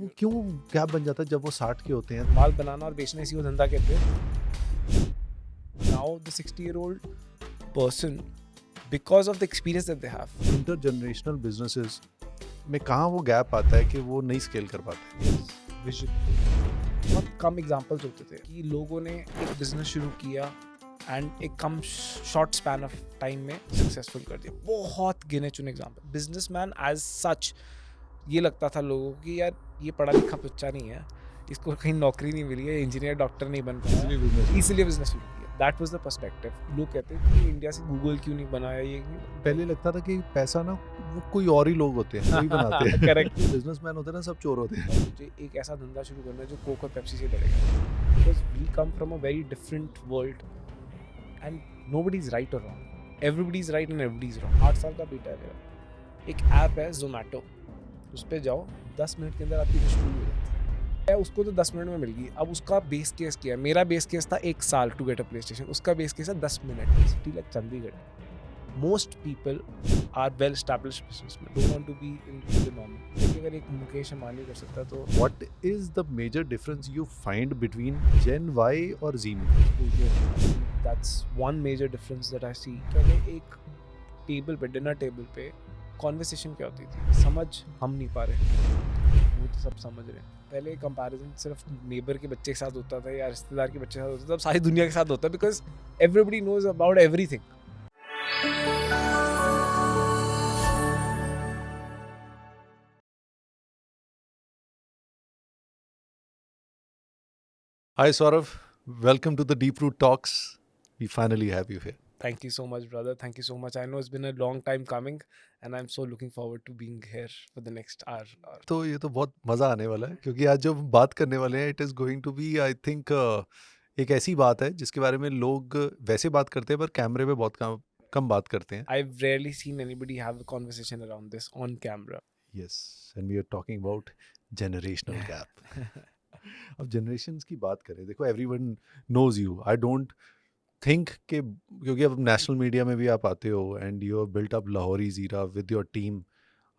वो क्यों गैप बन जाता है जब वो 60 के होते हैं? माल बनाना और बेचना इसी को धंधा कहते हैं. Now the 60-year-old person, because of the experience that they have, intergenerational businesses में कहाँ वो गैप आता है कि वो नहीं स्केल कर पाते? विजन. बहुत कम एग्जांपल्स होते थे कि लोगों ने एक बिजनेस शुरू किया एंड एक कम शॉर्ट स्पैन ऑफ टाइम में सक्सेसफुल कर दिया. बहुत गिने चुने एग्जांपल. बिजनेसमैन एज सच ये लगता था लोगों को कि यार ये पढ़ा लिखा बच्चा नहीं है, इसको कहीं नौकरी नहीं मिली है, इंजीनियर डॉक्टर नहीं बन पाया, इसलिए बिजनेस शुरू किया. That was the perspective. लोग कहते हैं कि इंडिया से गूगल क्यों नहीं बनाया, ये क्यों. पहले लगता था कि पैसा ना वो कोई और ही लोग होते हैं, वही बनाते हैं. Correct. बिजनेसमैन होते हैं ना, सब चोर होते हैं. मुझे एक ऐसा धंधा शुरू करना है जो कोक और पेप्सी से लड़ेगा, because we come from a very different world and nobody is right और wrong. Everybody is right and everybody is wrong. 8 साल का बेटा है मेरा. एक ऐप है जोमेटो, उस पर जाओ 10 मिनट के अंदर आपकी डिश पूरी हो जाती है. उसको तो 10 मिनट में मिल गई. अब उसका बेस केस क्या है? मेरा बेस केस था 1 साल to get a PlayStation. उसका बेस केस है 10 minute. City like Chandigarh. Most people are well established businessman, don't want to be in the normal. लेकिन अगर एक मुकेश अंबानी कर सकता तो What is the major difference you find between Gen Y और Z में? That's one major difference that I see. पहले एक टेबल पे, डिनर टेबल पे कॉन्वर्सेशन क्या होती थी, समझ हम नहीं पा रहे, वो तो सब समझ रहे हैं. पहले कंपैरिजन सिर्फ नेबर के बच्चे के साथ होता था या रिश्तेदार के बच्चे के साथ होता था. अब सारी दुनिया के साथ होता है, because everybody knows about everything. Hi Saurav, welcome to the Deep Root Talks. We finally have you here. Thank you so much, brother. Thank you so much. I know it's been a long time coming and I'm so looking forward to being here for the next hour. तो ये तो बहुत मज़ा आने वाला है, क्योंकि आज जो हम बात करने वाले हैं it is going to be, I think, एक ऐसी बात है जिसके बारे में लोग वैसे बात करते हैं पर कैमरे पे बहुत कम बात करते हैं. I've rarely seen anybody have a conversation around this on camera. Yes, and we are talking about generational gap. अब जनरेशन्स की बात करें, देखो everyone knows you. I don't think कि, क्योंकि अब नेशनल मीडिया में भी आप आते हो and you have built up Lahori ज़ीरा विद योर टीम.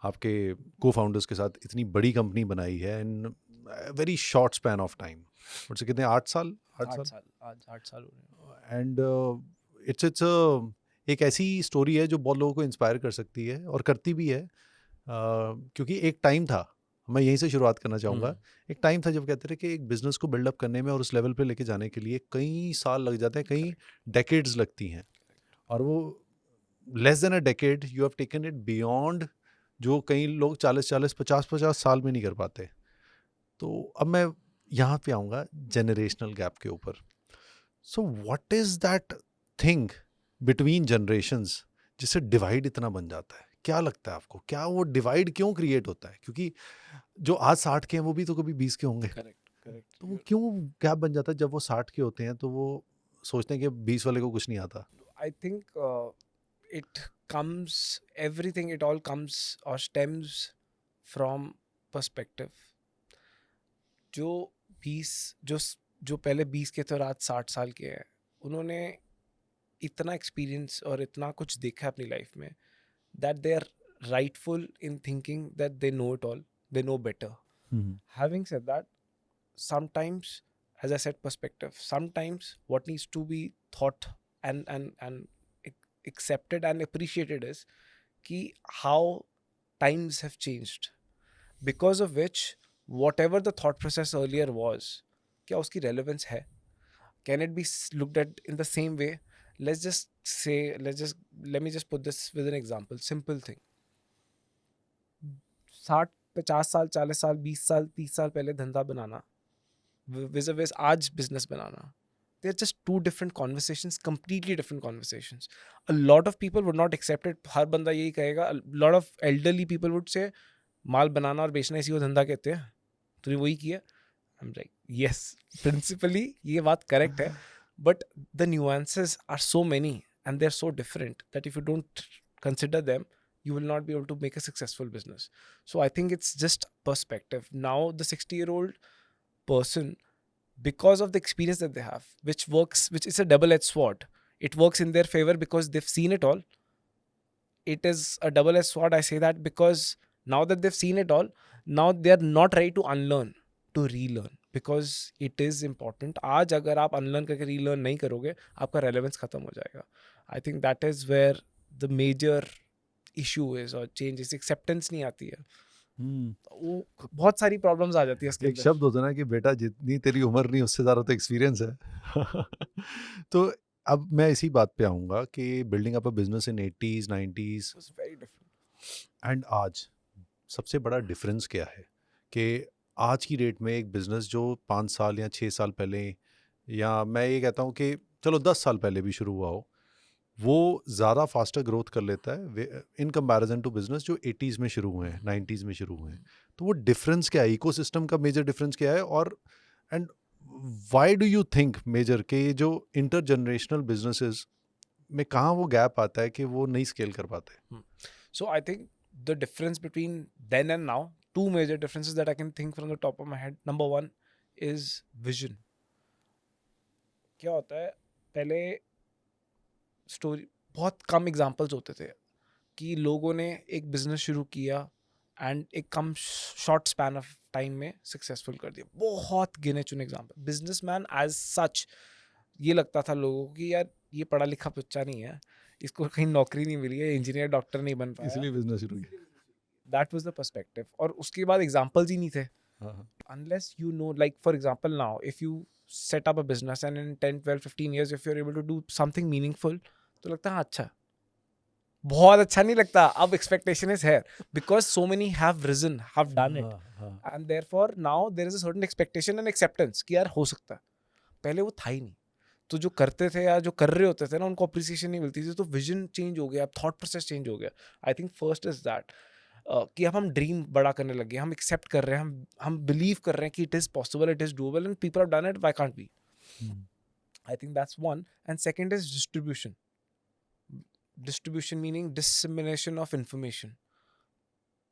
आपके को फाउंडर्स के साथ इतनी बड़ी कंपनी बनाई है in very short span of time. और से कितने 8 साल 8 साल आज 8 साल हो रहे हैं. एंड इट्स एक ऐसी स्टोरी है जो बहुत लोगों को इंस्पायर कर सकती है और करती भी है. क्योंकि एक टाइम था, मैं यहीं से शुरुआत करना चाहूँगा. एक टाइम था जब कहते थे कि एक बिजनेस को बिल्डअप करने में और उस लेवल पे लेके जाने के लिए कई साल लग जाते हैं, कई डेकेड्स लगती हैं. और वो less than a decade you have taken it beyond, जो कई लोग 40-40, 50-50 साल में नहीं कर पाते. तो अब मैं यहाँ पे आऊँगा जनरेशनल गैप के ऊपर. So what is that thing between generations जिससे डिवाइड इतना बन जाता है? क्या लगता है आपको, क्या वो डिवाइड क्यों क्रिएट होता है? क्योंकि जो आज 60 के हैं वो भी तो कभी 20 के होंगे. करेक्ट. तो वो क्यों गैप बन जाता है जब वो 60 के होते हैं तो वो सोचते हैं कि 20 वाले को कुछ नहीं आता? I think it comes, everything, it all comes or stems from perspective. जो 20 जो पहले 20 के थे और आज 60 साल के हैं, उन्होंने इतना एक्सपीरियंस और इतना कुछ देखा है अपनी लाइफ में that they are rightful in thinking that they know it all, they know better. Having said that, sometimes, as I said, perspective, sometimes what needs to be thought and accepted and appreciated is ki how times have changed, because of which whatever the thought process earlier was, kya uski relevance hai? Can it be looked at in the same way? Let me just put this with an example. Simple thing. 60 50 साल 40 साल 20 साल 30 साल पहले धंधा बनाना विज़ आज business banana, they're just two different conversations, completely different conversations. A lot of people would not accept it. हर बंदा यही कहेगा. A lot of elderly people would say माल बनाना और बेचना इसी को धंधा कहते हैं, तो वही किया. I'm like, yes, principally ये बात correct है, but the nuances are so many and they're so different that if you don't consider them, you will not be able to make a successful business. So I think it's just perspective. Now the 60-year-old person, because of the experience that they have, which is a double-edged sword. It works in their favor because they've seen it all. It is a double-edged sword. I say that because now that they've seen it all, now they are not ready to unlearn, to relearn, because it is important. आज अगर आप unlearn करके relearn नहीं करोगे, आपका relevance खत्म हो जाएगा. I think that is where the major issue is, और change is acceptance नहीं आती है. वो बहुत सारी problems आ जाती है इसके एक अंदर. शब्द होता है ना कि बेटा जितनी तेरी उम्र नहीं उससे ज़्यादा तो एक्सपीरियंस है. तो अब मैं इसी बात पे आऊँगा कि building up a business in 80s 90s It was very different. And आज सबसे बड़ा डिफरेंस क्या है कि आज की डेट में एक बिज़नेस जो 5 साल या 6 साल पहले, या मैं ये कहता हूँ कि चलो 10 साल पहले भी शुरू हुआ हो, वो ज़्यादा फास्टर ग्रोथ कर लेता है इन कंपैरिजन टू बिजनेस जो 80s में शुरू हुए हैं, 90s में शुरू हुए हैं. तो वो डिफरेंस क्या है, इकोसिस्टम का मेजर डिफरेंस क्या है, और and why do you think major के ये जो इंटर जनरेशनल बिजनेसेस में कहाँ वो गैप आता है कि वो नहीं स्केल कर पाते? So I think the difference between then and now, two major differences that I can think from the top of my head. Number one is vision. क्या होता है, पहले स्टोरी बहुत कम एग्जांपल्स होते थे कि लोगों ने एक बिजनेस शुरू किया एंड एक कम शॉर्ट स्पैन ऑफ टाइम में सक्सेसफुल कर दिया. बहुत गिने चुने एग्जांपल. बिजनेसमैन एज सच ये लगता था लोगों को कि यार ये पढ़ा लिखा बच्चा नहीं है, इसको कहीं नौकरी नहीं मिली है, इंजीनियर डॉक्टर नहीं बन पाया, इसलिए बिजनेस शुरू किया. That was the perspective. और उसके बाद एग्जांपल्स ही नहीं थे. हाँ. Unless you know, like for example now, if you set up a business and in 10 12 15 years if you're able to do something meaningful, तो लगता है हाँ अच्छा, बहुत अच्छा नहीं लगता. अब expectation is here because so many have risen, have done it, and therefore now there is a certain expectation and acceptance कि यार हो सकता है. पहले वो था ही नहीं. तो जो करते थे या जो कर रहे होते थे ना, उनको अप्रिसिएशन नहीं मिलती थी. तो विजन चेंज हो गया, थॉट प्रोसेस चेंज हो गया. I think first is that कि अब हम ड्रीम बड़ा करने लगे, हम एक्सेप्ट कर रहे हैं, हम बिलीव कर रहे हैं कि it is possible, it is doable and people have done it, why can't we. I think that's one. And second is distribution. Distribution meaning dissemination of information.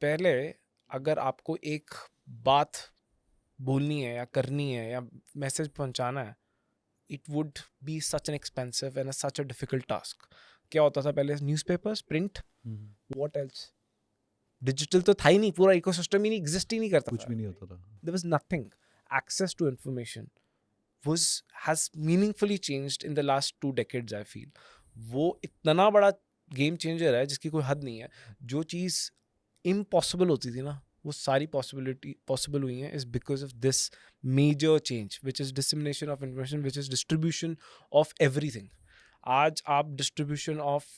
पहले अगर आपको एक बात बोलनी है या करनी है या मैसेज पहुंचाना है, it would be such an expensive and such a difficult task. क्या होता था पहले? Newspapers, print, what else? Digital तो था ही नहीं, पूरा इकोसिस्टम ही नहीं, एग्जिस्ट ही नहीं करता, कुछ भी नहीं होता था. There was nothing. Access to information has meaningfully changed in the last 2 decades, I feel. वो इतना बड़ा गेम चेंजर है जिसकी कोई हद नहीं है. जो चीज़ इम्पॉसिबल होती थी ना, वो सारी पॉसिबल हुई हैं is because of this major change, which is dissemination of information, which is distribution of everything. आज आप distribution of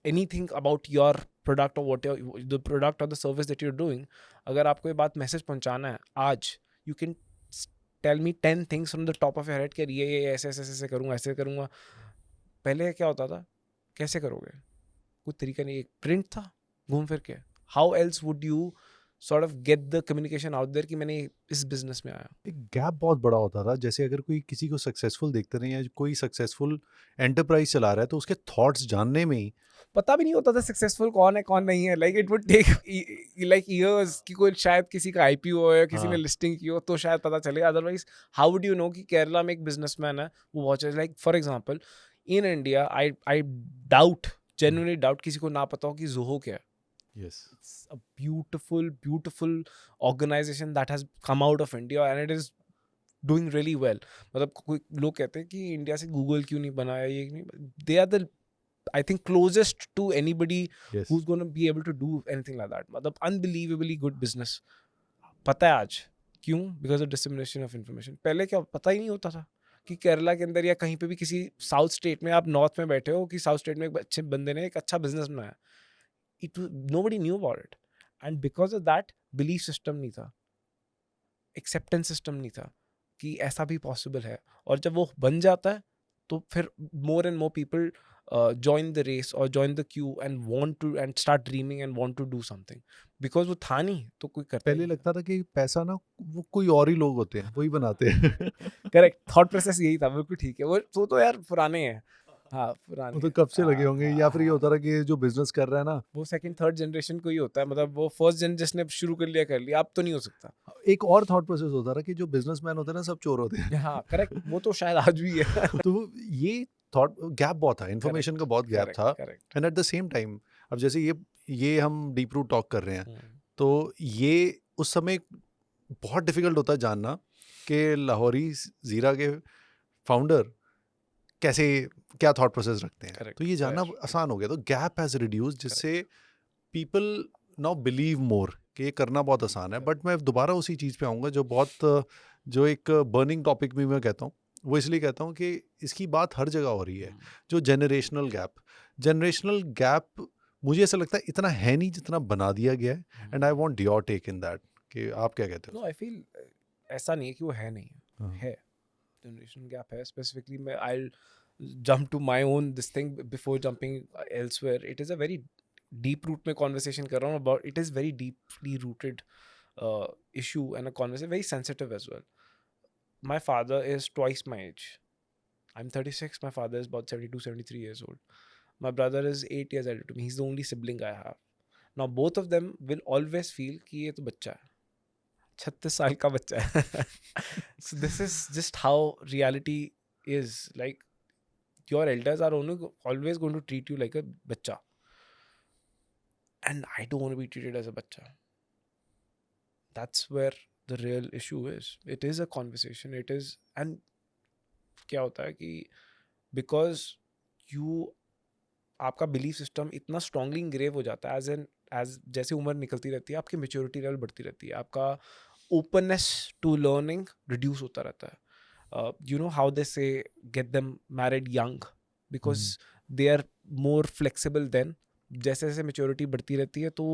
anything about your product or the product or the service that you're doing, अगर आपको ये बात message पहुंचाना है आज, you can tell me 10 things from the top of your head कि ये ऐसे करूँगा, ऐसे करूँगा. पहले क्या होता था? कैसे करोगे? कोई तरीका नहीं. एक प्रिंट था, घूम फिर के. How else would you sort of get the communication out there कि मैंने इस बिजनेस में आया? एक गैप बहुत बड़ा होता था. जैसे अगर कोई किसी को सक्सेसफुल देखते रहे या कोई सक्सेसफुल एंटरप्राइज चला रहा है, तो उसके थॉट्स जानने में ही पता भी नहीं होता था सक्सेसफुल कौन है कौन नहीं है. Like it would take like years कि कोई शायद किसी का आईपीओ हो या किसी ने लिस्टिंग की हो तो शायद पता चले. Otherwise how would you know कि केरला में एक बिजनेसमैन है, वो बहुत. Like for example in India I doubt, genuinely doubt, किसी को ना पता हो कि जोहो क्या है. Yes. It's a beautiful organization that has come out of India and it is doing really well. मतलब कोई लोग कहते हैं कि इंडिया से गूगल क्यों नहीं बनाया, ये नहीं. They are the, I think, closest to anybody Yes. who's going to be able to do anything like that. मतलब unbelievably good business. पता है आज क्यों? Because of dissemination of information. पहले क्या पता ही नहीं होता था कि केरला के अंदर या कहीं पे भी किसी साउथ स्टेट में, आप नॉर्थ में बैठे हो, कि साउथ स्टेट में एक अच्छे बंदे ने एक अच्छा बिजनेस बनाया. Nobody knew about it, and because of that belief system नहीं था, acceptance system नहीं था कि ऐसा भी possible है. और जब वो बन जाता है तो फिर more and more people join the race or join the queue and want to and start dreaming and want to do something because वो था नहीं तो कोई करता. पहले लगता था कि पैसा ना वो कोई और ही लोग होते हैं, वही बनाते हैं. करेक्ट, थॉट प्रोसेस यही था. बिल्कुल ठीक है. वो तो यार पुराने हैं. हाँ, पुराने. वो तो कब से लगे होंगे. या फिर ये होता रहा कि जो बिजनेस कर रहा है ना, वो सेकंड थर्ड जनरेशन को ही होता है. मतलब वो फर्स्ट जन जिसने शुरू कर लिया, अब तो नहीं हो सकता. एक और थॉट प्रोसेस होता रहा कि जो बिजनेसमैन होते हैं ना, सब चोर होते हैं. हाँ करेक्ट, वो तो शायद आज भी है. तो ये थॉट गैप बहुत था, इन्फॉर्मेशन का बहुत गैप था. Correct. And at the same time अब जैसे ये हम डीप रूट टॉक कर रहे हैं, तो ये उस समय बहुत डिफिकल्ट होता है जानना कि लाहौरी ज़ीरा के फाउंडर कैसे क्या थॉट प्रोसेस रखते हैं। Correct. तो ये जानना Fair. आसान हो गया, तो गैप हैज़ रिड्यूस, जिससे पीपल नाउ बिलीव मोर कि ये करना बहुत आसान है। बट मैं दोबारा उसी चीज़ पे आऊँगा जो एक बर्निंग टॉपिक भी मैं कहता हूँ, वो इसलिए कहता हूँ कि इसकी बात हर जगह हो रही है, जो जनरेशनल गैप मुझे ऐसा लगता है इतना है नहीं जितना बना दिया गया है। And I want your take in that कि आप क्या कहते No, हो? I feel ऐसा नहीं है कि वो है नहीं हाँ। है, जनरेशन गैप है। स्पेसिफिकली मैं I'll jump to my own this thing before jumping elsewhere. It is a very deep root में conversation कर रहा हूँ about, it is very deeply rooted issue and a conversation, very sensitive as well. My father is twice my age. I'm 36, my father is about 72, 73 years old. My brother is 8 years older to me. He's the only sibling I have. Now both of them will always feel कि ये तो बच्चा है, 36 साल का बच्चा है. So this is just how reality is. Like, your elders are always going to treat you like a bachcha, and I don't want to be treated as a bachcha. That's where the real issue is. It is a conversation. It is, and क्या होता है कि because you, आपका belief system इतना strongly इंग्रेव हो जाता है, as जैसे उम्र निकलती रहती है आपकी मेच्योरिटी लेवल बढ़ती रहती है, आपका ओपननेस टू लर्निंग रिड्यूस होता रहता है. You know how they say get them married young because they are more flexible then. जैसे जैसे मेच्योरिटी बढ़ती रहती है तो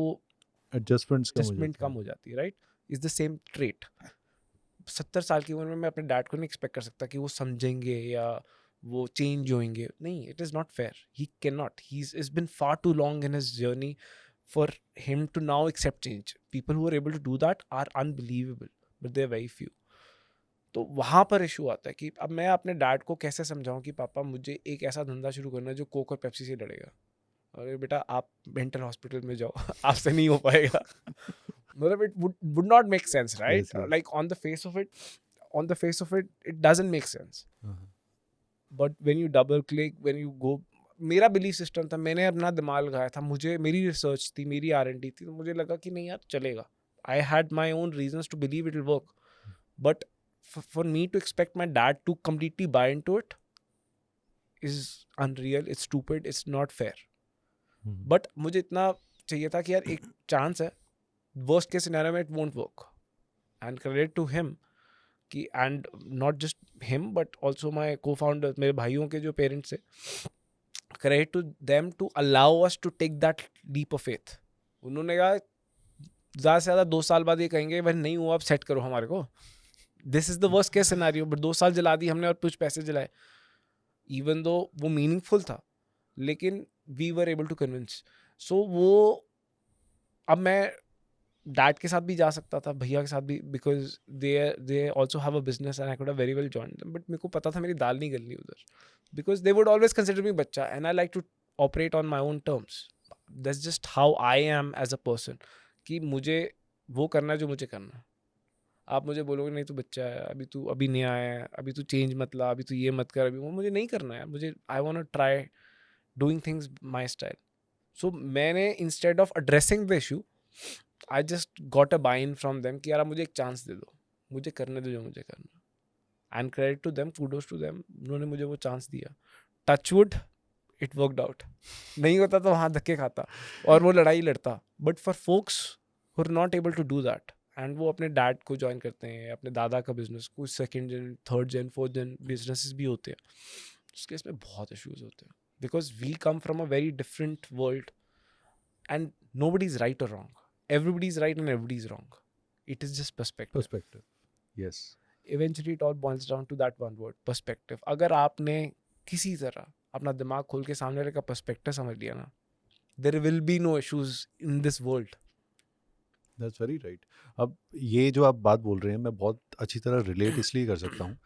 एडजस्टमेंट कम हो जाती है. Right, is the same trait. 70 साल की उम्र में मैं अपने डैड को नहीं एक्सपेक्ट कर सकता कि वो समझेंगे या वो चेंज होंगे. नहीं, it is not fair. He can not. He is been far too long in his journey for him to now accept change. People who are able to do that are unbelievable, but they're very few. तो वहाँ पर issue आता है कि अब मैं अपने dad को कैसे समझाऊं कि पापा मुझे एक ऐसा धंधा शुरू करना है जो कोक और पेप्सी से लड़ेगा. अरे बेटा आप मेंटल हॉस्पिटल में जाओ, आपसे नहीं हो पाएगा. मतलब it would not make sense, right? Yes, yes. Like on the face of it, it doesn't make sense. But when you double click, when you go, मेरा बिलीफ सिस्टम था, मैंने अपना दिमाग लगाया था, मुझे मेरी रिसर्च थी, मेरी R&D थी, तो मुझे लगा कि नहीं यार चलेगा. I had my own reasons to believe it will work, but for me to expect my dad to completely buy into it is unreal, it's stupid, it's not fair. But मुझे इतना चाहिए था कि यार एक चांस है, worst case scenario में it won't work. And credit to him कि, and not just him but also my cofounder, मेरे भाइयों के जो पेरेंट्स है, credit to them to allow us to take that leap of faith. उन्होंने कहा ज़्यादा से ज़्यादा 2 साल बाद ये कहेंगे भाई नहीं हुआ, अब सेट करो हमारे को. This is the worst case scenario. But 2 साल जला दी हमने और कुछ पैसे जलाए, इवन दो वो मीनिंगफुल था, लेकिन we were able to convince. So वो अब मैं डैड के साथ भी जा सकता था, भैया के साथ भी, because they also have a business and I could have very well joined them. But मेरे को पता था मेरी दाल नहीं गलनी उधर, because they would always consider me बच्चा, and I like to operate on my own terms. That's just how I am as a person. कि मुझे वो करना है जो मुझे करना है. आप मुझे बोलोगे नहीं तू बच्चा है, अभी तू अभी नया है, अभी तू चेंज मत ला, अभी तू ये मत कर, अभी वो मुझे नहीं करना है. मुझे I want to try doing things my style. So मैंने instead of addressing the issue, I just got a buy-in from them कि यार मुझे एक चांस दे दो, मुझे करने दो जो मुझे करना. And credit to them, kudos to them, उन्होंने मुझे वो चांस दिया. Touchwood, it worked out. नहीं होता तो वहाँ धक्के खाता और वो लड़ाई लड़ता. But for folks who are not able to do that, and वो अपने डैड को ज्वाइन करते हैं, अपने दादा का बिजनेस, कुछ सेकेंड जेन, third gen, fourth gen businesses भी होते हैं, उस केस में बहुत इश्यूज होते हैं. Because we come from a very different world, and nobody is right or wrong. Everybody is right and everybody is wrong. It is just perspective. Yes. Eventually it all boils down to that one word, perspective. अगर आपने किसी तरह अपना दिमाग खोल के सामने वाले का पर्सपेक्टिव समझ लिया ना, there will be no issues in this world. That's very right. अब ये जो आप बात बोल रहे हैं मैं बहुत अच्छी तरह रिलेट इसलिए कर सकता हूँ.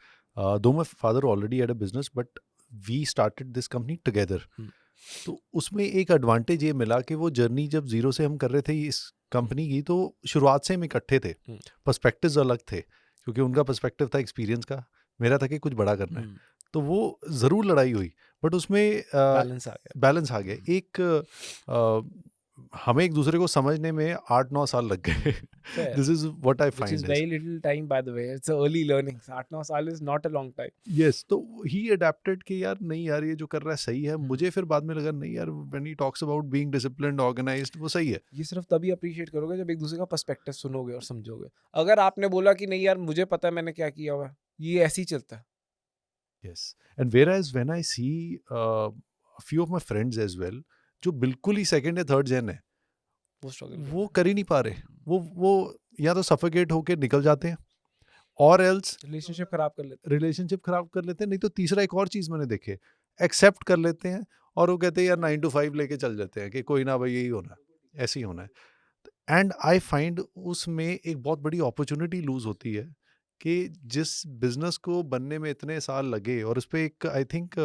Though my father already had a business but we started this company together. तो उसमें एक एडवांटेज ये मिला कि वो जर्नी जब जीरो से हम कर रहे थे इस कंपनी की, तो शुरुआत से हम इकट्ठे थे. पर्सपेक्टिव्स अलग थे क्योंकि उनका पर्सपेक्टिव था एक्सपीरियंस का, मेरा था कि कुछ बड़ा करना है. तो वो ज़रूर लड़ाई हुई बट उसमें बैलेंस आ गया. एक हमें एक दूसरे को समझने में 8-9 साल लग गए. Fair. This is what I Which is find. very little time, by the way. It's a early learning. 8-9 साल is not a long time. Yes, तो ही अडेप्टेड कि यार नहीं यार ये जो कर रहा है सही है. मुझे फिर बाद में लगा नहीं यार, when he talks about being disciplined, organised, वो सही है. ये सिर्फ तभी अप्रिशिएट करोगे जब एक दूसरे का पर्सपेक्टिव सुनोगे और समझोगे. अगर आपने बोला कि नहीं यार मुझे पता है मैंने क्या किया हुआ है, ये ऐसे ही चलता है. Yes, and whereas when I see a few of my friends as well, जो बिल्कुल ही सेकंड या थर्ड जेन है, वो स्ट्रगल वो कर ही नहीं पा रहे. वो या तो सफोकेट होके निकल जाते हैं, और एल्स रिलेशनशिप खराब कर लेते रिलेशनशिप खराब कर लेते हैं. नहीं तो तीसरा एक और चीज़ मैंने देखे, एक्सेप्ट कर लेते हैं और वो कहते हैं यार 9 to 5 लेके चल जाते हैं कि कोई ना भाई यही होना है, ऐसे ही होना है. एंड आई फाइंड उसमें एक बहुत बड़ी अपॉर्चुनिटी लूज होती है कि जिस बिजनेस को बनने में इतने साल लगे, और उस पर एक I think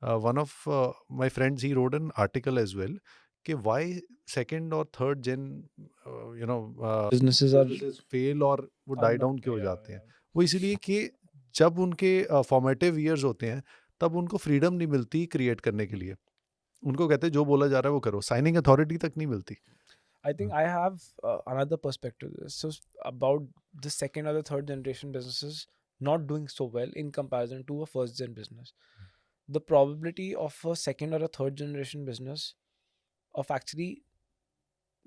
one of my friends he read an article as well कि व्हाई सेकंड और third gen you know businesses are fail और वो डाई डाउन क्यों हो जाते हैं. वो इसीलिए कि जब उनके फॉर्मेटिव ईयर्स होते हैं तब उनको फ्रीडम नहीं मिलती क्रिएट करने के लिए. उनको कहते हैं जो बोला जा रहा है वो करो, साइनिंग अथॉरिटी तक नहीं मिलती. I think I have another perspective to this. So about the second or the third generation businesses not doing so well in comparison to a first gen business. The probability of a second or a third generation business of actually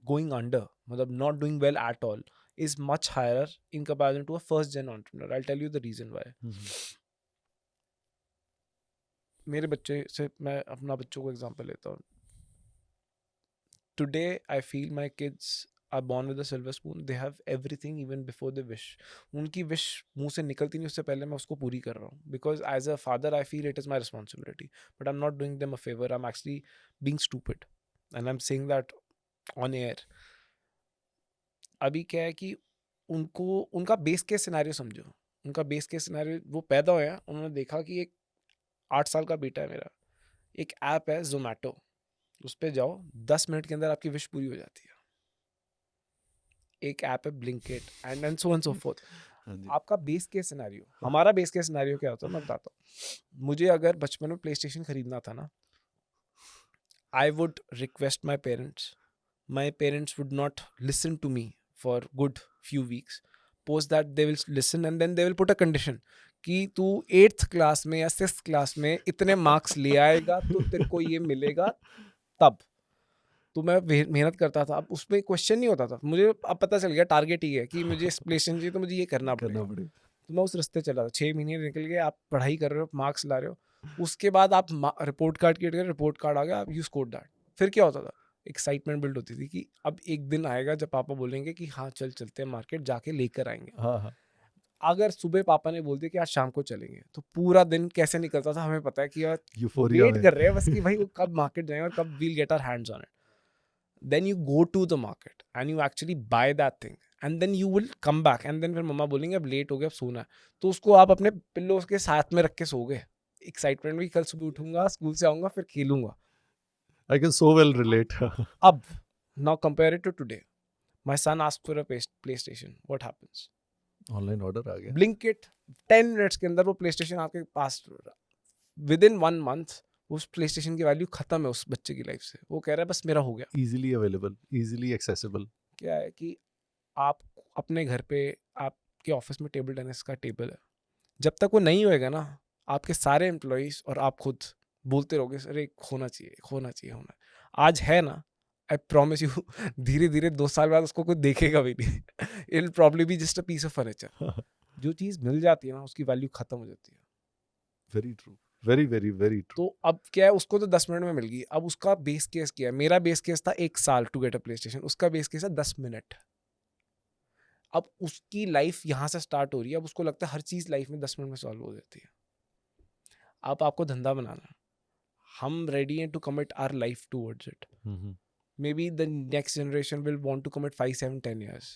going under, matlab not doing well at all, is much higher in comparison to a first gen entrepreneur. I'll tell you the reason why. मेरे बच्चे से मैं अपना बच्चों को example लेता हूँ. Today I feel my kids are born with a silver spoon. They have everything even before they wish. उनकी wish मुंह से निकलती नहीं उससे पहले मैं उसको पूरी कर रहा हूँ. Because as a father I feel it is my responsibility. But I'm not doing them a favor. I'm actually being stupid. And I'm saying that on air. अभी क्या है कि उनको उनका बेस केस सिनेरियो समझो. उनका बेस केस सिनेरियो, वो पैदा हुए हैं, उन्होंने देखा कि एक 8 साल का बेटा है मेरा, एक ऐप है Zomato, उस पे जाओ 10 मिनट के अंदर आपकी विश पूरी हो जाती है. एक ऐप है Blinkit and so on so fourth. आपका बेस केस सिनेरियो, हमारा बेस केस सिनेरियो क्या होता है मैं बताता हूँ. मुझे अगर बचपन में प्ले स्टेशन खरीदना था ना, I would request my parents would not listen to me for good few weeks. Post that they will listen and then they will put a condition कि तू 8th क्लास में या 6th क्लास में इतने marks ले आएगा तो तेरे को ये मिलेगा. तब तो मैं मेहनत करता था. अब उसमें क्वेश्चन नहीं होता था. मुझे अब पता चल गया टारगेट ही है कि मुझे इस प्लेस्टेशन चाहिए तो मुझे ये करना पड़ेगा. तो मैं उस रास्ते चला था. 6 महीने निकल गए, आप पढ़ाई कर रहे हो, मार्क्स ला रहे हो. उसके बाद आप रिपोर्ट कार्ड क्रिएट कर, रिपोर्ट कार्ड आ गया, आप यू स्कोर दैट. फिर क्या होता था, एक्साइटमेंट बिल्ड होती थी कि अब एक दिन आएगा जब पापा बोलेंगे कि हाँ चल चलते हैं मार्केट, जाके लेकर आएंगे. हाँ. अगर सुबह पापा ने बोल दिया कि आज शाम को चलेंगे, तो पूरा दिन कैसे निकलता था हमें पता है कि यार वेट कर रहे हैं बस कि भाई वो कब मार्केट जाएंगे और कब we'll get our hands on it. Then you go to the market and you actually buy that thing and then you will come back and then फिर मम्मा बोलेंगे अब लेट हो गया अब सोना है, तो उसको आप अपने पिल्लो के साथ में रख के सोगे. एक्साइटमेंट में कल सुबह उठूंगा, स्कूल से आऊंगा, फिर खेलूंगा. I can so well relate. अब now compare it to today. My son asks for a PlayStation. What happens? Online order आ गया. Blinkit 10 मिनट्स के अंदर वो PlayStation आपके पास. Within 1 month उस प्ले स्टेशन की वैल्यू खत्म है उस बच्चे की लाइफ से. वो कह रहा है बस मेरा हो गया. Easily available, easily accessible. क्या है कि आप अपने घर पे, आपके ऑफिस में टेबल टेनिस का टेबल है, जब तक वो नहीं होएगा ना, आपके सारे एम्प्लॉइज और आप खुद बोलते रहोगे अरे होना चाहिए होना चाहिए होना. आज है ना, आई प्रॉमिस यू धीरे धीरे 2 साल बाद उसको कोई देखेगा भी नहीं. It will probably be just a piece of furniture. जो चीज़ मिल जाती है ना उसकी वैल्यू खत्म हो जाती है. Very true, very very very true. तो अब क्या है, उसको तो 10 मिनट में मिल गई. अब उसका बेस केस क्या है? मेरा बेस केस था 1 साल to get a PlayStation, उसका बेस केस है 10 मिनट. अब उसकी लाइफ यहाँ से स्टार्ट हो रही है. अब उसको लगता है हर चीज़ लाइफ में 10 मिनट में सॉल्व हो जाती है. अब आपको धंधा बनाना, हम रेडी हैं to commit our life towards it. Maybe the next generation will want to commit 5, 7, 10 years.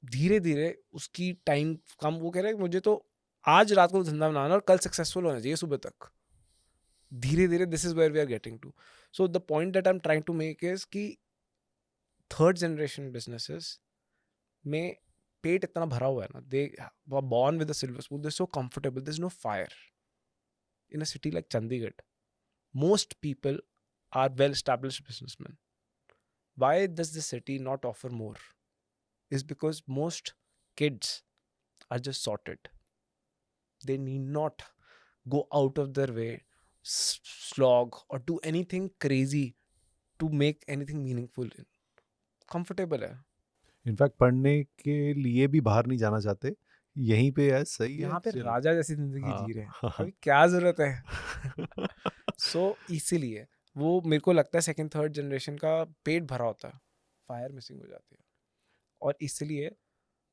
धीरे धीरे उसकी टाइम कम. वो कह रहे हैं मुझे तो आज रात को धंधा बनाना और कल सक्सेसफुल होना चाहिए सुबह तक. धीरे धीरे this is where we are getting to. So the point that I am trying to make is कि थर्ड जनरेशन बिजनेसेस में पेट इतना भरा हुआ है ना, they born with a silver spoon, they so comfortable, there is no fire. In a city like Chandigarh, most people are well established businessmen. why does the city not offer more? Is because most kids are just sorted. They need not go out of their way, slog or do anything crazy to make anything meaningful. Comfortable है. In fact पढ़ने के लिए भी बाहर नहीं जाना चाहते, यहीं पे है, सही है, यहाँ पे चिल। राजा जैसी जिंदगी हाँ, जी रहे हैं, हाँ। अभी क्या जरूरत है. सो इसीलिए वो मेरे को लगता है सेकंड थर्ड जनरेशन का पेट भरा होता है, फायर मिसिंग हो जाती है, और इसलिए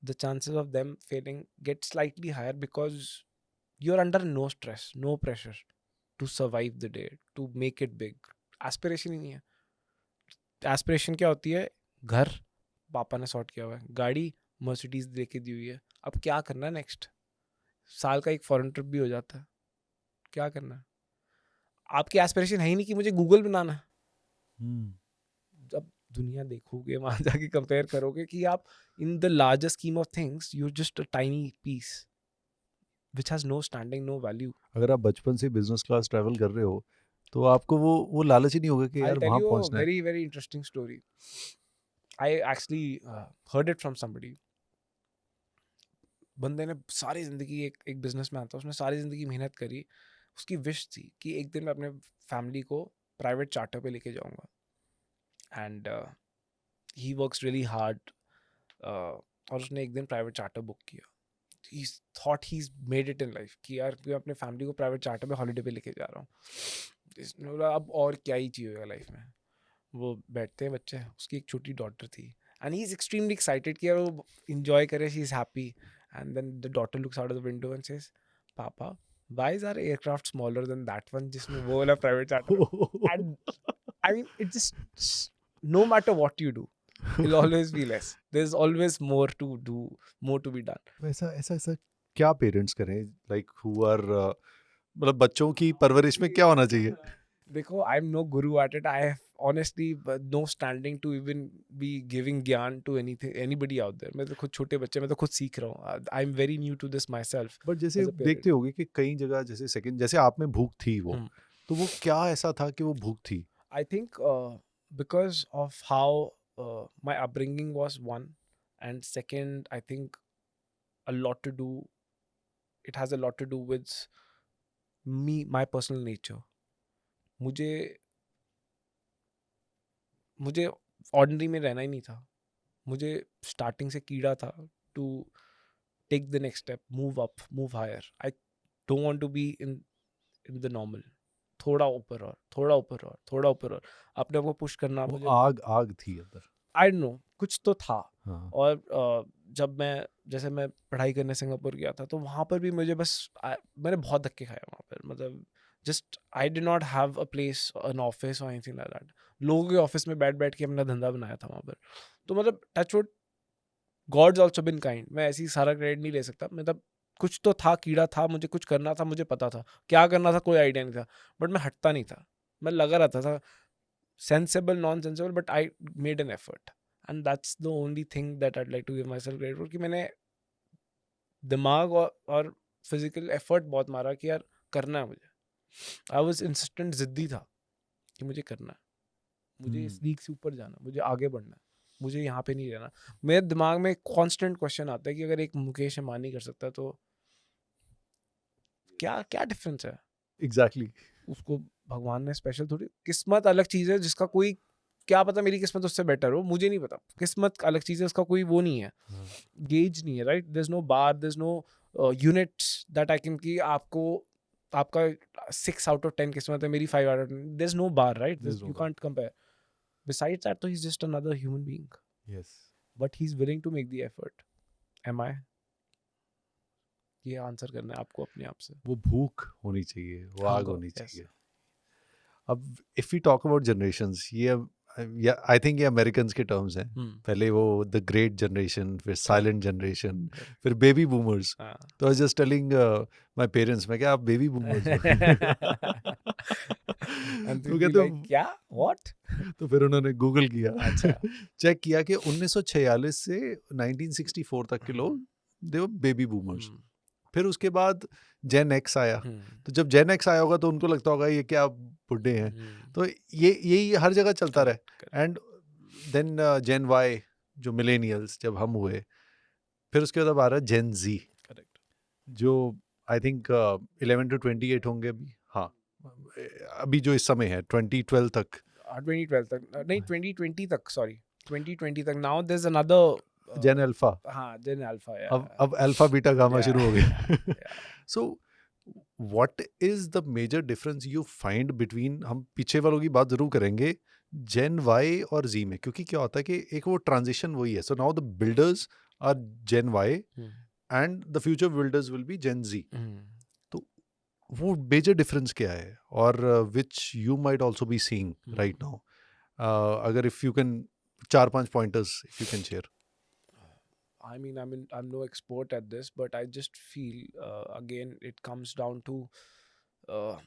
the chances of them failing get slightly higher because you're under no stress, no pressure to survive the day, to make it big. Aspiration ही नहीं है. Aspiration क्या होती है? घर पापा ने सॉर्ट किया हुआ है, गाड़ी मर्सिडीज लेके दी हुई है, अब क्या करना है नेक्स्ट? साल का एक फॉरेन ट्रिप भी हो जाता है, क्या करना है? आपकी एस्पिरेशन है ही नहीं कि मुझे गूगल बनाना है. जब दुनिया देखोगे वहां जाके कंपेयर करोगे कि आप in the larger scheme of things you just a tiny piece which has no standing, no value. अगर आप बचपन से बिजनेस क्लास ट्रैवल कर रहे हो तो आपको वो लालच ही नहीं होगा कि I'll यार tell वहां you a पहुंचना है. very very interesting story. I actually heard it from somebody. बंदे ने सारी जिंदगी, एक बिजनेसमैन था, उसने सारी जिंदगी मेहनत करी. उसकी विश थी कि एक दिन मैं अपने फैमिली को प्राइवेट चार्टर पे लेके जाऊंगा. And he works really hard, और उसने एक दिन प्राइवेट चार्टर बुक किया. he thought he's made it in life कि यार मैं अपने फैमिली को प्राइवेट चार्टर पे हॉलीडे पे लेके जा रहा हूँ. इसने बोला अब और क्या ही चाहिए लाइफ में. वो बैठते हैं बच्चे, उसकी एक छोटी डॉटर थी and he is extremely excited कि यार वो इंजॉय करे, she is happy. And then the daughter looks out of the window and says, पापा why is our aircraft smaller than that one जिसमें वो वाला private charter. And I mean it just, no matter what you do, it'll always be less. There's always more to do, more to be done. ऐसा ऐसा ऐसा क्या parents करें, like who are, मतलब बच्चों की परवरिश में क्या होना चाहिए? देखो, I'm no guru at it. I have honestly no standing to even be giving ज्ञान to anybody out there. मैं तो खुद छोटे बच्चे, मैं तो खुद सीख रहा हूँ. I'm very new to this myself. But जैसे as a parent. देखते होगे कि कई जगह जैसे सेकंड, जैसे आप में भूख थी वो, तो वो क्या ऐसा था कि वो भूख थी? I think because of how my upbringing was one, and second, I think a lot to do. It has a lot to do with me, my personal nature. मुझे ऑर्डिनरी में रहना ही नहीं था. मुझे स्टार्टिंग से कीड़ा था to take the next step, move up, move higher. I don't want to be in the normal. थोड़ा ऊपर और थोड़ा ऊपर और थोड़ा ऊपर और अपने आप को पुश करना. वो मुझे आग थी अंदर. आई डोंट नो, कुछ तो था. हाँ. और जब मैं पढ़ाई करने सिंगापुर गया था तो वहाँ पर भी मुझे मैंने बहुत धक्के खाए वहाँ पर. मतलब just I did not have a place, an office और एनीथिंग लाइक दैट. लोगों के ऑफिस में बैठ के अपना धंधा बनाया था वहाँ पर. तो मतलब touchwood, gods also been kind. मैं ऐसी सारा क्रेडिट नहीं ले सकता. मतलब कुछ तो था, कीड़ा था, मुझे कुछ करना था, मुझे पता था क्या करना था, कोई आइडिया नहीं था, बट मैं हटता नहीं था. मैं लगा रहता था, sensible non sensible, but I made an effort. And that's the only thing that I like to give myself credit for, कि मैंने दिमाग और फिजिकल एफर्ट बहुत मारा कि यार करना है मुझे. आई वॉज इंसिस्टेंट, जिद्दी था कि मुझे करना है, मुझे इस लीग से ऊपर जाना, मुझे आगे बढ़ना है, मुझे यहाँ पे नहीं रहना. मेरे दिमाग में कांस्टेंट क्वेश्चन आता है कि अगर एक मुकेश अंबानी कर सकता है तो क्या डिफरेंस है? एग्जैक्टली. उसको भगवान ने स्पेशल थोड़ी. किस्मत अलग चीज है, जिसका कोई क्या पता मेरी किस्मत उससे बेटर हो, मुझे नहीं पता. किस्मत अलग चीज है, उसका कोई वो नहीं है, गेज नहीं है, right? There is no bar, there is no units that I can कि आपका 6 out of 10 किस्मत है, मेरी 5 out of 10. There is no bar, right? You can't compare. Besides that, he's just another human being. Yes. But he's willing to make the effort. Am I? ये answer करना है आपको अपने आप से. वो भूख होनी चाहिए, वो आग होनी yes. चाहिए. अब if we talk about generations, ये आई थिंक ये अमेरिकन्स के टर्म्स हैं. पहले वो द ग्रेट जनरेशन, फिर साइलेंट जनरेशन, फिर बेबी बूमर्स. तो I was just telling my parents, मैं क्या आप बेबी बूमर्स हो? तो कहते क्या, व्हाट? तो फिर उन्होंने गूगल किया, अच्छा चेक किया कि 1946 से 1964 तक के लोग दे वर बेबी बूमर्स. फिर उसके बाद जेन एक्स आया. तो जब जेन एक्स आया होगा तो उनको लगता होगा ये क्या बुड्ढे हैं. तो यही हर जगह चलता रहे. एंड देन जेन वाई जो मिलेनियल्स जब हम हुए, फिर उसके बाद अब आ रहा है जेन जी, करेक्ट। जो आई थिंक 11 to 28 होंगे अभी, हाँ अभी जो इस समय है 2012 तक, 2012 तक नहीं, 2020 तक, सॉरी 2020 तक। Now there is another Gen Alpha, हाँ, जेन अल्फा, या अब अल्फा बीटा गामा Yeah, शुरू हो yeah, गया. yeah. So what is the major difference you find between, हम पीछे वालों की बात जरूर करेंगे, जेन वाई और जी में, क्योंकि क्या होता है कि एक वो ट्रांजिशन वही है. So now the builders are Gen Y and the future builders will be Gen Z. तो वो मेजर डिफरेंस क्या है, और which you might also be seeing right now, अगर if you can 4-5 pointers if you can share. I mean, I'm no expert at this, but I just feel again it comes down to uh,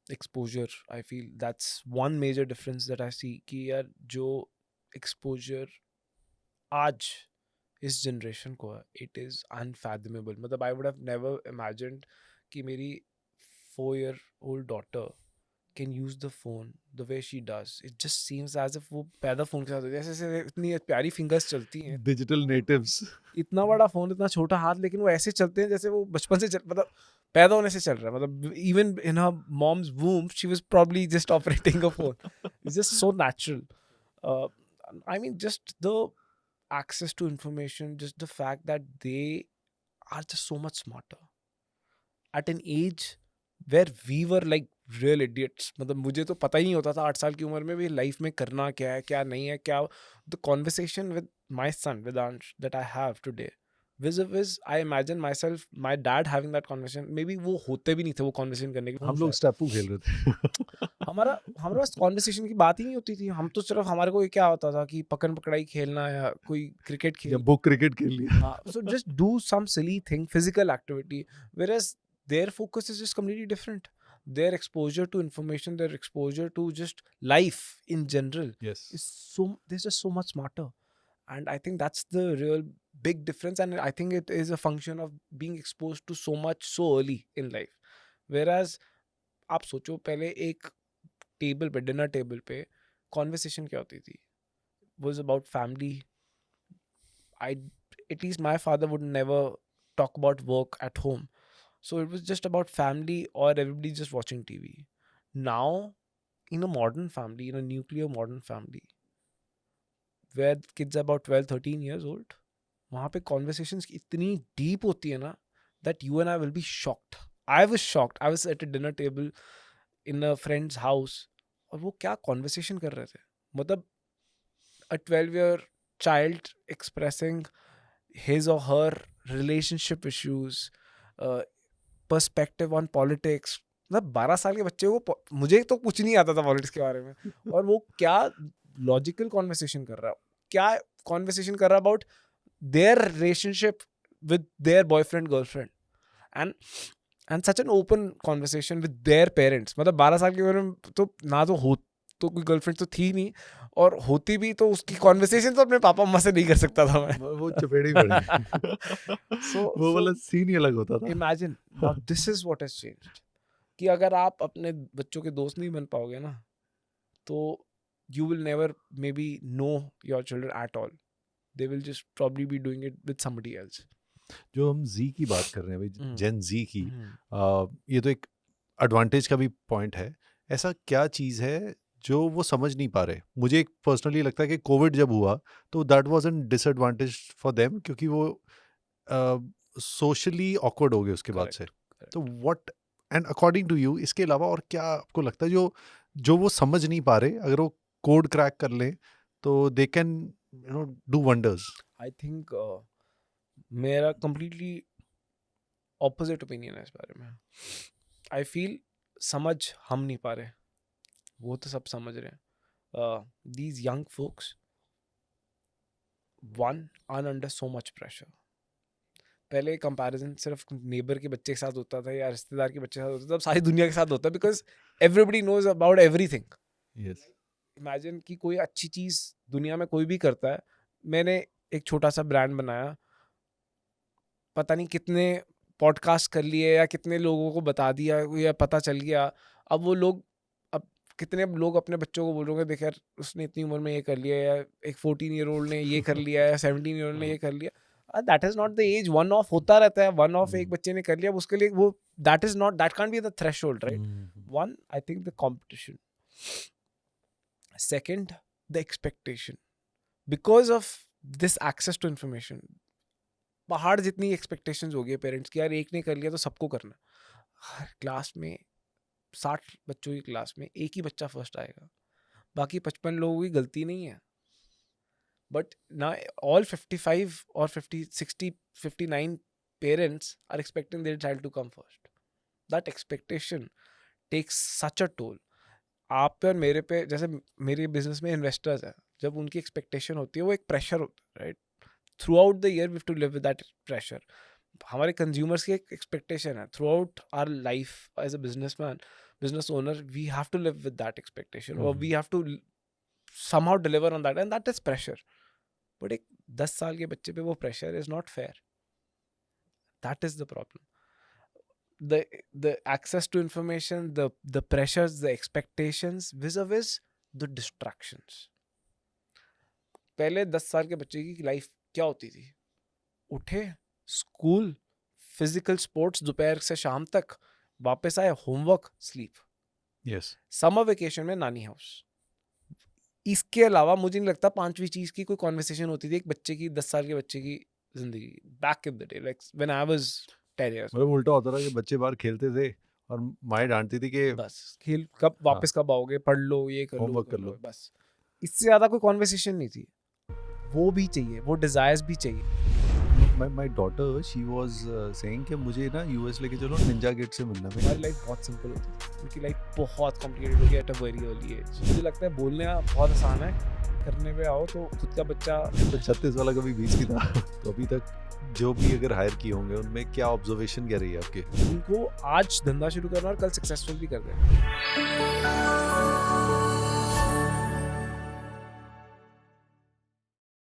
exposure. I feel that's one major difference that I see. कि यार जो exposure आज इस generation को है, it is unfathomable. मतलब I would have never imagined कि मेरी 4-year-old daughter can use the phone the way she does. It just seems as if वो पैदा फोन के साथ होती है, ऐसे इतनी प्यारी फिंगर्स चलती हैं, डिजिटल नेटिव्स. इतना बड़ा फोन, इतना छोटा हाथ, लेकिन वो ऐसे चलते हैं जैसे वो बचपन से मतलब पैदा होने से चल रहा है. मतलब even in her mom's womb she was probably just operating a phone. It's just so natural. I mean, just the access to information, just the fact that they are just so much smarter at an age where we were like real idiots. मतलब मुझे तो पता ही नहीं होता था 8 साल की उम्र में भी लाइफ में करना क्या है, क्या नहीं है, क्या. The conversation with my son Vedansh that I have today, vis I imagine myself, my dad having that conversation. Maybe वो होते भी नहीं थे वो conversation करने के लिए. हम लोग स्टेपू खेल रहे थे. हमारे पास conversation की बात ही नहीं होती थी. हम तो सिर्फ हमारे को क्या होता था कि पकड़ पकड़ाई खेलना या कोई क्रिकेट या खेल. बुक क्रिकेट खेल लिया. हाँ, so just do some silly thing, physical activity, whereas their focus is just completely different. Their exposure to information, their exposure to just life in general Yes. is they're just so much smarter. And I think that's the real big difference, and I think it is a function of being exposed to so much so early in life. Whereas आप सोचो पहले एक table पे, dinner table पे conversation क्या होती थी, was about family. At least my father would never talk about work at home. So it was just about family or everybody just watching TV. Now, in a modern family, in a nuclear modern family, where kids are about 12, 13 years old, वहाँ पे conversations इतनी deep होती है ना, that you and I will be shocked. I was shocked. I was at a dinner table in a friend's house, और वो क्या conversation कर रहे थे. मतलब a 12-year child expressing his or her relationship issues, perspective on politics. मतलब 12 साल के बच्चे को, मुझे तो कुछ नहीं आता था पॉलिटिक्स के बारे में, और वो क्या लॉजिकल कॉन्वर्सेशन कर रहा है, क्या कॉन्वर्सेशन कर रहा है about their relationship with their boyfriend girlfriend, and such an open conversation with their parents. मतलब 12 साल की उम्र में तो ना तो कोई गर्लफ्रेंड तो थी नहीं, और होती भी तो उसकी कॉन्वर्सेशन तो अपने पापा मम्मा से नहीं कर सकता था मैं. वो चपेड़ी पड़ी. वो वाला सीन ही अलग होता था. Imagine now this is what has changed, कि अगर आप अपने बच्चों के दोस्त नहीं बन पाओगे ना, तो you will never may be know your children at all. They will just probably be doing it with somebody else. जो हम जी की बात कर रहे हैं भाई, जेन जी की, ये तो एक एडवांटेज का भी पॉइंट है. ऐसा क्या चीज़ है जो वो समझ नहीं पा रहे? मुझे एक पर्सनली लगता है कि कोविड जब हुआ तो that was an disadvantage for them, क्योंकि वो सोशली ऑकवर्ड हो गए उसके बाद से. तो what, and according to you इसके अलावा और क्या आपको लगता है जो वो समझ नहीं पा रहे, अगर वो कोड क्रैक कर लें तो they can do wonders? I think मेरा कंप्लीटली ऑपोजिट ओपिनियन है इस बारे में. आई फील समझ हम नहीं पा रहे, वो तो सब समझ रहे हैं. These young folks one are under so much pressure. पहले कंपैरिजन सिर्फ नेबर के बच्चे के साथ होता था या रिश्तेदार के बच्चे के साथ होता था, अब सारी दुनिया के साथ होता है, because everybody knows about everything. Yes. Imagine कि कोई अच्छी चीज़ दुनिया में कोई भी करता है. मैंने एक छोटा सा ब्रांड बनाया, पता नहीं कितने पॉडकास्ट कर लिए या कितने लोगों को बता दिया या पता चल गया. अब वो लोग अब कितने लोग अपने बच्चों को बोल रहे होंगे देख यार उसने इतनी उम्र में ये कर लिया, या एक 14-year-old ने ये कर लिया, या 17-year-old ने ये कर लिया. That is not the age. One off होता रहता है, one off एक बच्चे ने कर लिया, उसके लिए वो that can't be the threshold, right? One, I think the competition. Second, the expectation. Because of this access to information, पहाड़ जितनी expectations हो गई पेरेंट्स की, यार एक ने कर लिया तो सबको करना. हर क्लास में 60 बच्चों की क्लास में एक ही बच्चा फर्स्ट आएगा, बाकी 55 लोगों की गलती नहीं है. But now all 55 or 50, 60, 59 parents are expecting their child to come first. That expectation takes such a toll. आप पे और मेरे पे, जैसे मेरे बिजनेस में इन्वेस्टर्स हैं, जब उनकी एक्सपेक्टेशन होती है वो एक प्रेशर होता है, right? Throughout the year we have to live with that pressure. हमारे कंज्यूमर्स की एक एक्सपेक्टेशन है throughout our life as a businessman, business owner, we have to live with that expectation और we have to somehow deliver on that, and that is pressure. But एक 10 साल के बच्चे पे वो pressure is not fair. That is the problem. The access to information, the pressures, the expectations vis-a-vis the distractions. पहले 10 साल के बच्चे की लाइफ क्या होती थी? उठे, स्कूल, फिजिकल स्पोर्ट्स दोपहर से शाम तक, वापस आए, homework, sleep. Yes. Summer vacation में नानी हाउस. इसके अलावा मुझे नहीं लगता 5वीं चीज की कोई कॉन्वर्सेशन होती थी एक बच्चे की, 10 साल के बच्चे की जिंदगी. Back in the day, like when I was 10 years. मतलब उल्टा होता था कि बच्चे बाहर खेलते थे और माँ डांटती थी कि बस खेल कब वापस कब आओगे, पढ़ लो, ये कर लो, होमवर्क कर लो. बस. इससे ज्यादा कोई कॉन्वर्सेशन नहीं थी. वो भी चाहिए, वो डिजायर्स भी चाहिए. My daughter she was saying कि मुझे ना यूएस लेके चलो, निंजा गेट से मिलना है. हमारी लाइफ बहुत सिंपल होती थी, उनकी लाइफ बहुत कॉम्प्लिकेटेड हो गई at a very early age. मुझे लगता है बोलने बहुत आसान है, करने पे आओ तो खुद का बच्चा. तो 36 वाला कभी 20 की था. तो अभी तक जो भी अगर हायर किए होंगे उनमें क्या ऑब्जर्वेशन क्या रही है आपके? उनको आज धंधा शुरू करना और कल सक्सेसफुल भी कर देना.